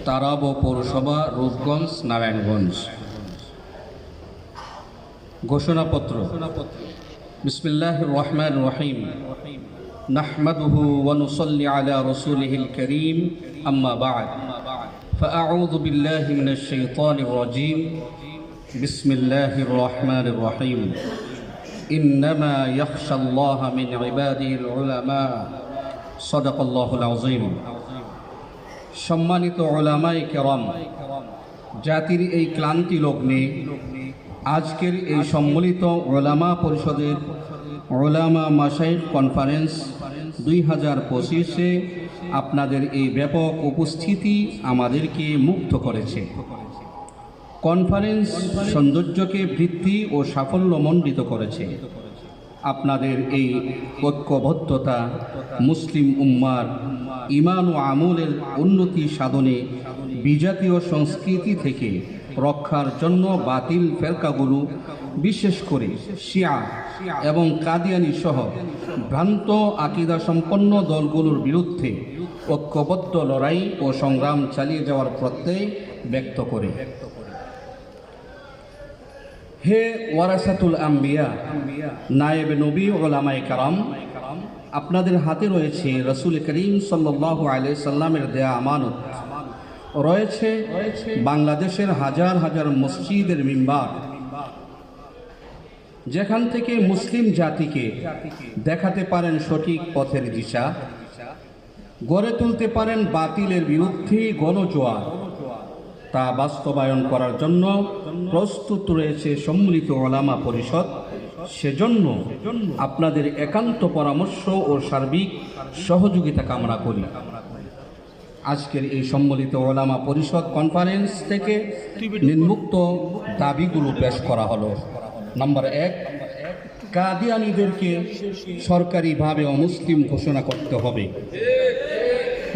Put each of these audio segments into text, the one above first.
তারাব পৌরসভা, রূপগঞ্জ, নারায়ণগঞ্জ। ঘোষণাপত্র। বিসমিল্লাহির রহমানির রহিম। নাহমাদুহু ওয়া নুসাল্লি আলা রাসূলিহিল কারীম, আম্মা বা'দ। ফাআউযু বিল্লাহি মিনাশ শাইতানির রাজীম। বিসমিল্লাহির রহমানির রহিম। ইন্নামা ইয়াখশাল্লাহা মিন ইবাদিহিল উলামা। সাদাকাল্লাহুল আযীম। সম্মানিত উলামায়ে কেরাম, জাতির এই ক্লান্তি লগ্নে আজকের এই সম্মিলিত উলামা পরিষদের উলামা মাশায়েখ কনফারেন্স 2025-এ আপনাদের এই ব্যাপক উপস্থিতি আমাদেরকে মুগ্ধ করেছে। কনফারেন্স সৌন্দর্যকে বৃদ্ধি ও সাফল্যমণ্ডিত করেছে। আপনাদের এই ঐক্যবদ্ধতা মুসলিম উম্মার ঈমান ও আমলের উন্নতি সাধনে বিজাতীয় সংস্কৃতি থেকে রক্ষার জন্য বাতিল ফেরকাগুলো, বিশেষ করে শিয়া এবং কাদিয়ানি সহ ভ্রান্ত আকীদা সম্পন্ন দলগুলোর বিরুদ্ধে ঐক্যবদ্ধ লড়াই ও সংগ্রাম চালিয়ে যাওয়ার প্রত্যয় ব্যক্ত করে। হে ওয়ারাসাতুল আম্বিয়া, নায়েবে নবী, উলামায়ে কেরাম, আপনাদের হাতে রয়েছে রাসূল করিম সাল্লাল্লাহু আলাইহি সাল্লামের দেয়া আমানত, রয়েছে বাংলাদেশের হাজার হাজার মসজিদের মিম্বার, যেখান থেকে মুসলিম জাতিকে দেখাতে পারেন সঠিক পথের দিশা, গড়ে তুলতে পারেন বাতিলের বিরুদ্ধে গণজোয়ার। তা বাস্তবায়ন করার জন্য প্রস্তুত রয়েছে সম্মিলিত উলামা পরিষদ। সেজন্য আপনাদের একান্ত পরামর্শ ও সার্বিক সহযোগিতা কামনা করি। আজকের এই সম্মিলিত উলামা পরিষদ কনফারেন্স থেকে নিম্নোক্ত দাবিগুলো পেশ করা হলো। নাম্বার 1, কাদিয়ানীদেরকে সরকারিভাবে অমুসলিম ঘোষণা করতে হবে।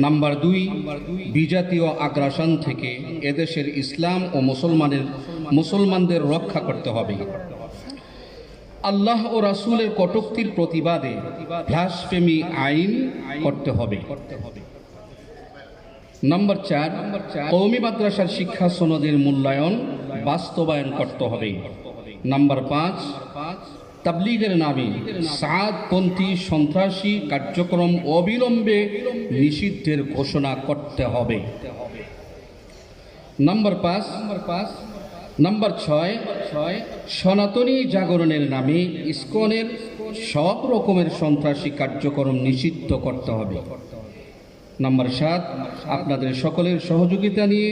নাম্বার 2, বিজাতীয় আগ্রাসন থেকে এদেশের ইসলাম ও মুসলমানদের রক্ষা করতে হবে। আল্লাহ ও রাসূলের কটূক্তির প্রতিবাদে ব্লাসফেমি আইন করতে হবে। নাম্বার 4, কওমি মাদ্রাসার শিক্ষা সনদের মূল্যায়ন বাস্তবায়ন করতে হবে। নাম্বার 5, তাবলীগের নামে সাদপন্থী সন্ত্রাসী কার্যক্রম অবিলম্বে নিষিদ্ধের ঘোষণা করতে হবে। নাম্বার 6, সনাতনী জাগরণের নামে ইসকনের সব রকমের সন্ত্রাসী কার্যক্রম নিষিদ্ধ করতে হবে। নাম্বার 7, আপনাদের সকলের সহযোগিতা নিয়ে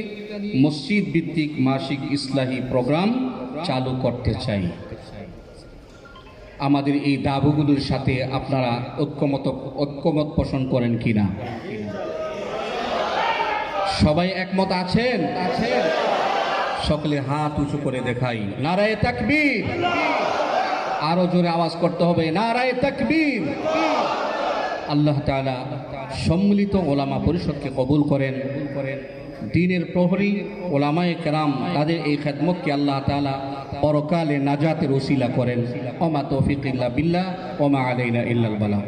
মসজিদ ভিত্তিক মাসিক ইসলাহি প্রোগ্রাম চালু করতে চাই। আমাদের এই দাবিগুলোর সাথে আপনারা ঐক্যমত পোষণ করেন কিনা? সবাই একমত আছেন? সকলে হাত উঁচু করে দেখাই। নারায়ে তাকবীর। আরো জোরে আওয়াজ করতে হবে, নারায়ে তাকবীর। আল্লাহ তাআলা সম্মিলিত উলামা পরিষদকে কবুল করেন। দ্বীনের প্রহরী উলামায়ে কেরাম, তাদের এই খেদমতকে আল্লাহ তাআলা পরকালে নাজাতের ওসিলা করেন। ওয়া মা তৌফিক ইল্লা বিল্লাহ ওয়া মা আলাইনা ইল্লাল বালাগ।